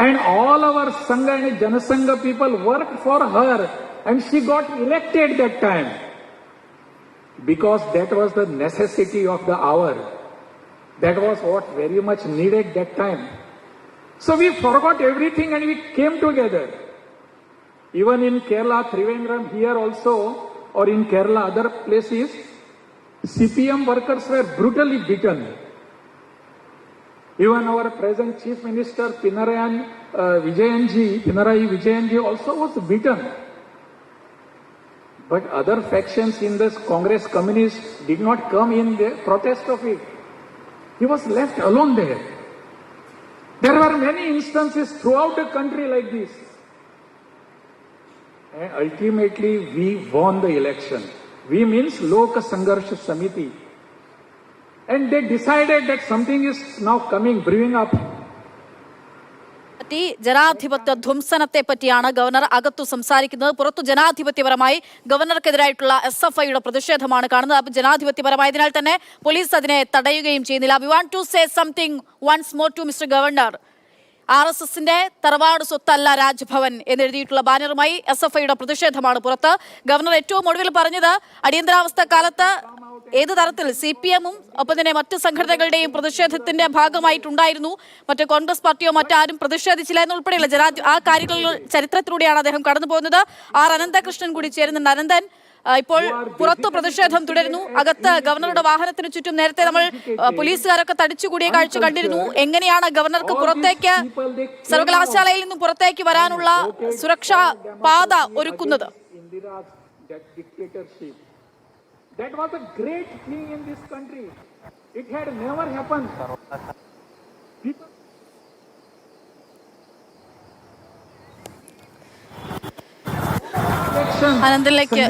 And all our Sangha and Janasangha people worked for her, and she got elected that time. Because that was the necessity of the hour. That was what very much needed that time. So we forgot everything and we came together. Even in Kerala, Trivandrum here also, or in Kerala other places, CPM workers were brutally beaten. Even our present Chief Minister Pinarayi Vijayanji also was beaten. But other factions in this Congress communists did not come in the protest of it. He was left alone there. There were many instances throughout the country like this. And ultimately we won the election. We means Lok Sangharsha Samiti. And they decided that something is now coming, brewing up. ജനാധിപത്യ ധ്വംസനത്തെ പറ്റിയാണ് governor അകത്തു സംസാരിക്കുന്നത്. പുറത്തു ജനാധിപത്യപരമായി ഗവർണർക്കെതിരായിട്ടുള്ള SFIയുടെ പ്രതിഷേധമാണ് കാണുന്നത്. അപ്പോൾ ജനാധിപത്യപരമായതിനാൽ തന്നെ police അതിനെ തടയുകയും ചെയ്യുന്നില്ല. We want to say something once more to mister governor. RSSന്റെ തറവാട് സ്വത്തല്ല രാജ്ഭവൻ എന്നെഴുതിയിട്ടുള്ള ബാനറുമായി SFIയുടെ പ്രതിഷേധമാണ് പുറത്ത്. ഗവർണർ ഏറ്റവും ഒടുവിൽ പറഞ്ഞത് അടിയന്തരാവസ്ഥ കാലത്ത് ഏത് തരത്തിൽ CPM-ഉം ഒപ്പം തന്നെ മറ്റ് സംഘടനകളുടെയും പ്രതിഷേധത്തിന്റെ ഭാഗമായിട്ടുണ്ടായിരുന്നു. മറ്റ് കോൺഗ്രസ് പാർട്ടിയോ മറ്റാരും പ്രതിഷേധിച്ചില്ല എന്നുൾപ്പെടെയുള്ള ആ കാര്യങ്ങളിൽ ചരിത്രത്തിലൂടെയാണ് അദ്ദേഹം കടന്നു പോകുന്നത്. അനന്തകൃഷ്ണൻ കൂടി ചേരുന്നുണ്ട്. അനന്തൻ, ഇപ്പോൾ പുറത്തു പ്രതിഷേധം തുടരുന്നു. അകത്ത് ഗവർണറുടെ വാഹനത്തിന് ചുറ്റും നേരത്തെ നമ്മൾ പോലീസുകാരൊക്കെ തടിച്ചുകൂടിയ കാഴ്ച കണ്ടിരുന്നു. എങ്ങനെയാണ് ഗവർണർക്ക് പുറത്തേക്ക് സർവകലാശാലയിൽ നിന്നും പുറത്തേക്ക് വരാനുള്ള സുരക്ഷാ പാത ഒരുക്കുന്നത്? That was a great thing in this country. It had never happened. അനന്തിലേക്ക്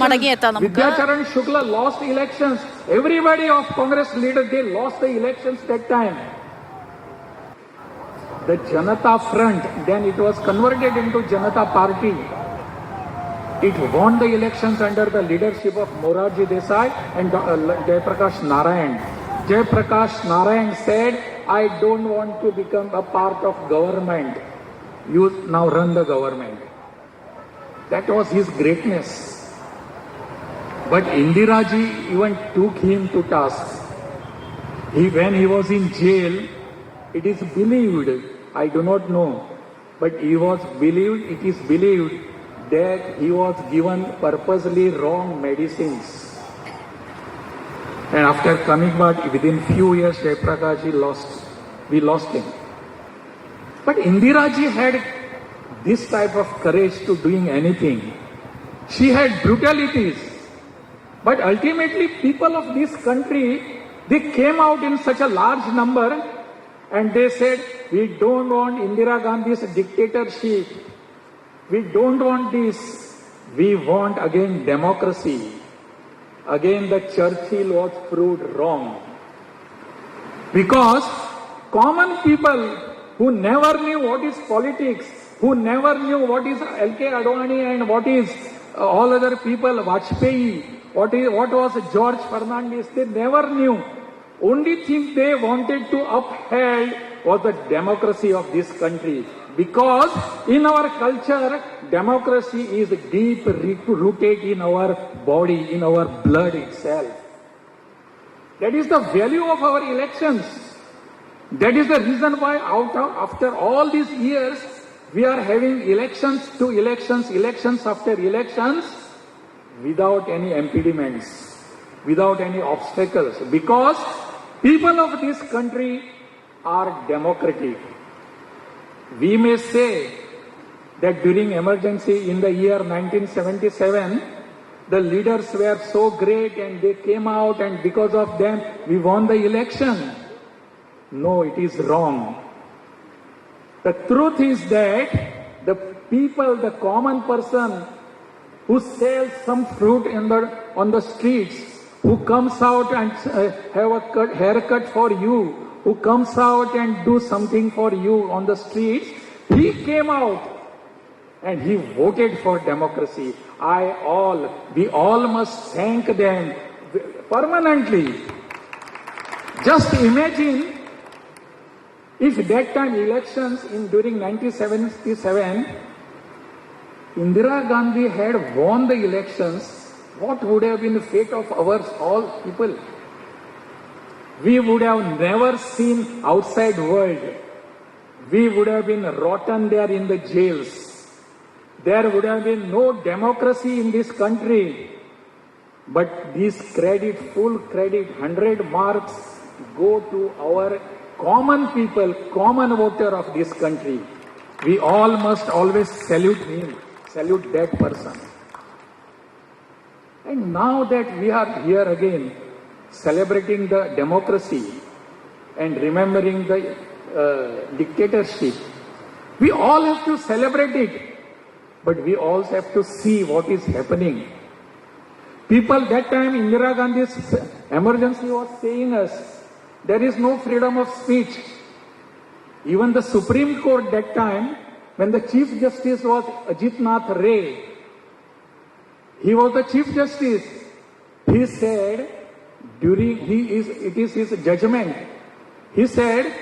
മടങ്ങിയെത്താം നമുക്ക്. Vidyacharan Shukla lost elections. Everybody of Congress leaders, they lost the elections that time. The Janata Front, then it was converted into Janata Party. It won the elections under the leadership of Morarji Desai and Jayaprakash Narayan. Jayaprakash Narayan said, I don't want to become a part of government. You now run the government. That was his greatness. But Indira ji even took him to task. When he was in jail, it is believed, I do not know, but it is believed that he was given purposely wrong medicines. And after coming back, within few years, Jayaprakash ji we lost him. But Indira ji had this type of courage to doing anything. She had brutalities. But ultimately, people of this country, they came out in such a large number and they said, we don't want Indira Gandhi's dictatorship. We don't want this. We want again democracy. Again the Churchill was proved wrong. Because common people who never knew what is politics, who never knew what is L.K. Advani and what is all other people, Vajpayee, what was George Fernandez, they never knew. Only thing they wanted to uphold was the democracy of this country. Because in our culture, democracy is deep rooted in our body, in our blood itself. That is the value of our elections. That is the reason why after all these years, we are having elections to elections, elections after elections, without any impediments, without any obstacles. Because people of this country are democratic. We may say that during emergency in the year 1977, the leaders were so great and they came out and because of them we won the election. No, it is wrong. The truth is that the people, the common person who sells some fruit on the streets, who comes out and have a haircut for you, who comes out and do something for you on the streets, he came out and he voted for democracy. We all must thank them permanently. Just imagine If that time elections during 1977, Indira Gandhi had won the elections, what would have been the fate of our all people? We would have never seen outside world. We would have been rotten there in the jails. There would have been no democracy in this country. But this credit, full credit, 100 marks go to our common people, common voter of this country. We all must always salute him, salute that person. And now that we are here again, celebrating the democracy and remembering the dictatorship, we all have to celebrate it, but we also have to see what is happening. People, that time Indira Gandhi's emergency was saying us, there is no freedom of speech. Even the Supreme Court that time, when the Chief Justice was Ajit Nath Ray, he was the Chief Justice. He said, it is his judgment. He said,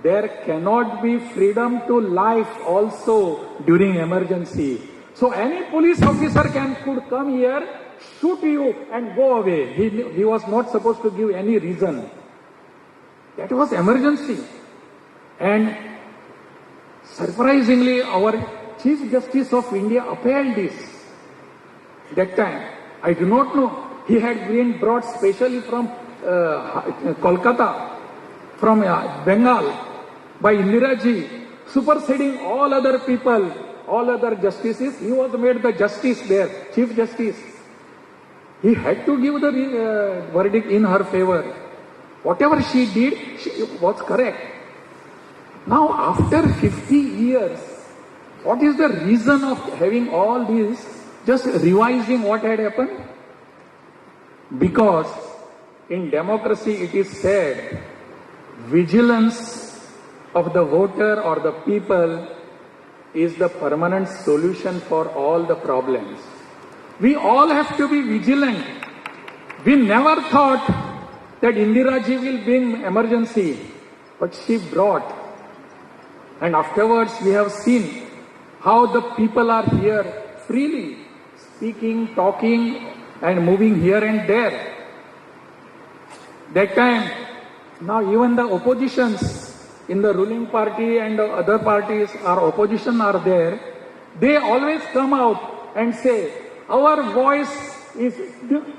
there cannot be freedom to life also during emergency. So any police officer could come here, shoot you and go away. He was not supposed to give any reason. That was emergency. And surprisingly, our Chief Justice of India upheld this. That time, I do not know. He had been brought specially from Kolkata, from Bengal, by Indira Ji, superseding all other people, all other justices. He was made the justice there, Chief Justice. He had to give the verdict in her favor. Whatever she did, was correct. Now, after 50 years, what is the reason of having all this, just revising what had happened? Because in democracy it is said, vigilance of the voter or the people is the permanent solution for all the problems. We all have to be vigilant. We never thought that Indira Ji will bring emergency, but she brought. And afterwards we have seen how the people are here freely, speaking, talking, and moving here and there. That time, now even the oppositions in the ruling party and the other parties, our opposition are there, they always come out and say, our voice is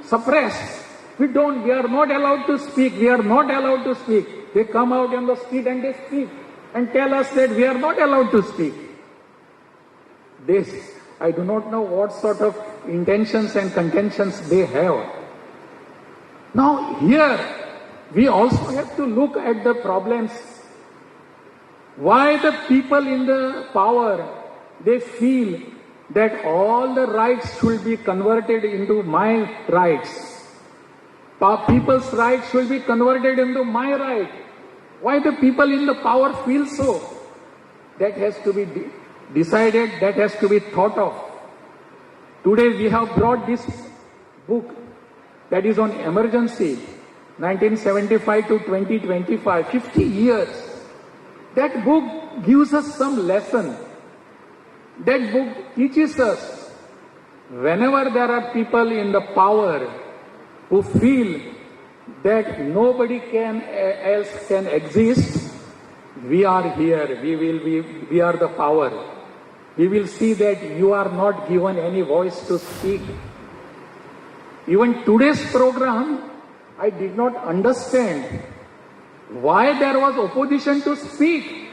suppressed. We are not allowed to speak. We are not allowed to speak. They come out on the street and they speak and tell us that we are not allowed to speak. I do not know what sort of intentions and contentions they have. Now here, we also have to look at the problems. Why the people in the power, they feel that all the rights should be converted into my rights. People's rights should be converted into my right. Why the people in the power feel so? That has to be decided, that has to be thought of. Today we have brought this book that is on emergency, 1975 to 2025, 50 years. That book gives us some lesson. That book teaches us, whenever there are people in the power who feel that nobody else can exist, we are here, we are the power. We will see that you are not given any voice to speak. Even today's program, I did not understand why there was opposition to speak.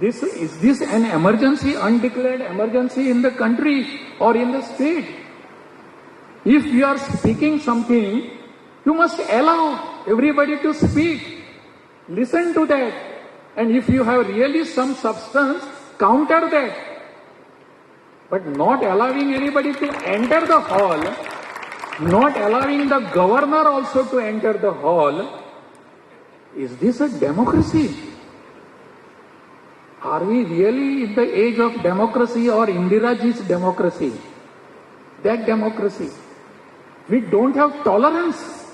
Is this an emergency, undeclared emergency in the country or in the state? If you are speaking something, you must allow everybody to speak. Listen to that. And if you have really some substance, counter that. But not allowing anybody to enter the hall, not allowing the governor also to enter the hall, is this a democracy? Are we really in the age of democracy or Indira Ji's democracy? That democracy. We don't have tolerance.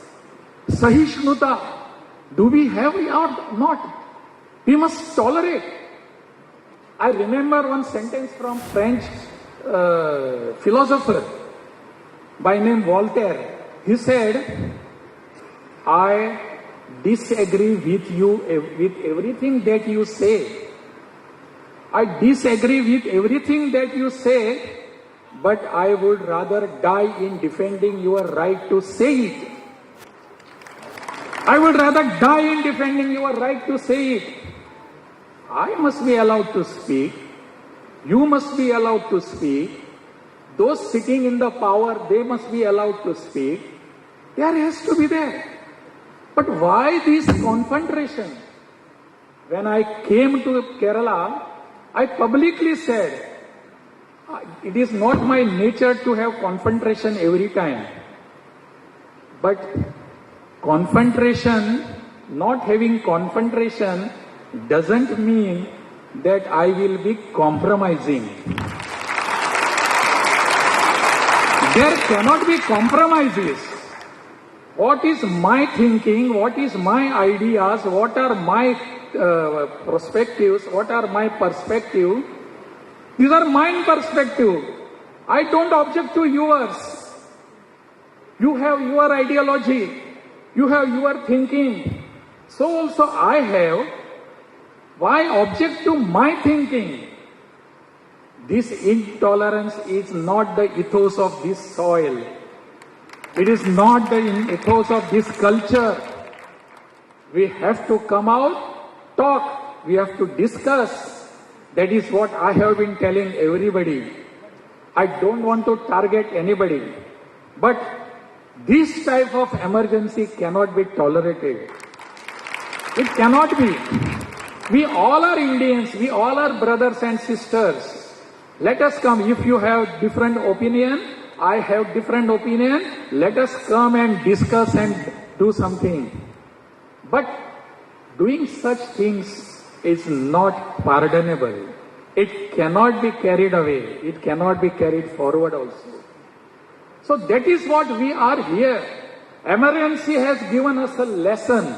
Sahishnuta. Do we have or not? We must tolerate. I remember one sentence from French philosopher by name Voltaire. He said, I disagree with you with everything that you say. I disagree with everything that you say, but I would rather die in defending your right to say it. I would rather die in defending your right to say it. I must be allowed to speak. You must be allowed to speak. Those sitting in the power, they must be allowed to speak. There has to be there. But why this confrontation? When I came to Kerala, I publicly said, it is not my nature to have confrontation every time. But confrontation, not having confrontation, doesn't mean that I will be compromising. There cannot be compromises. What is my thinking, what is my ideas, what are my perspectives, what are my perspective? These are mine perspective. I don't object to yours. You have your ideology. You have your thinking. So also I have. Why object to my thinking? This intolerance is not the ethos of this soil. It is not the ethos of this culture. We have to come out, talk. We have to discuss. That is what I have been telling everybody. I don't want to target anybody. But this type of emergency cannot be tolerated. It cannot be. We all are Indians. We all are brothers and sisters. Let us come. If you have different opinion, I have different opinion. Let us come and discuss and do something. But doing such things is not pardonable. It cannot be carried away. It cannot be carried forward also. So that is what we are here. Emergency has given us a lesson.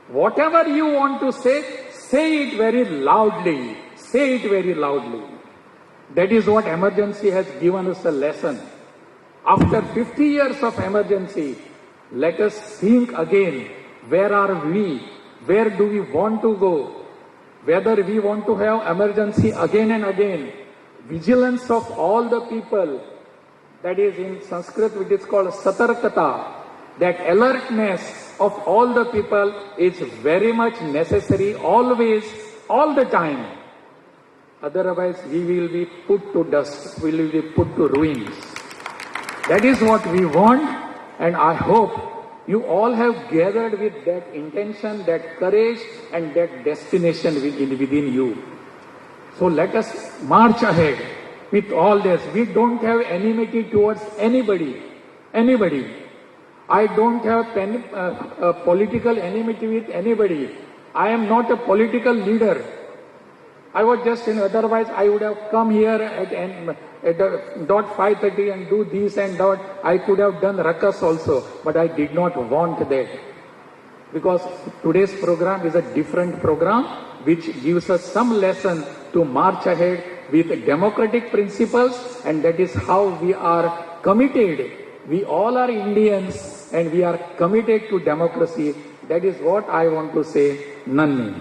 Whatever you want to say it very loudly. Say it very loudly. That is what emergency has given us a lesson. After 50 years of emergency, let us think again. Where are we? Where do we want to go? Whether we want to have emergency again and again. Vigilance of all the people. That is in Sanskrit which is called satarkata. That alertness of all the people is very much necessary always, all the time. Otherwise we will be put to dust, we will be put to ruins. That is what we want, and I hope you all have gathered with that intention, that courage and that destination within you. So let us march ahead with all this. We don't have enmity towards anybody. I don't have political enmity with anybody. I am not a political leader. I was just otherwise I would have come here at 5:30 and do this and that. I could have done ruckus also, but I did not want that. Because today's program is a different program which gives us some lesson to march ahead with democratic principles, and that is how we are committed. We all are Indians and we are committed to democracy. That is what I want to say. Nanni.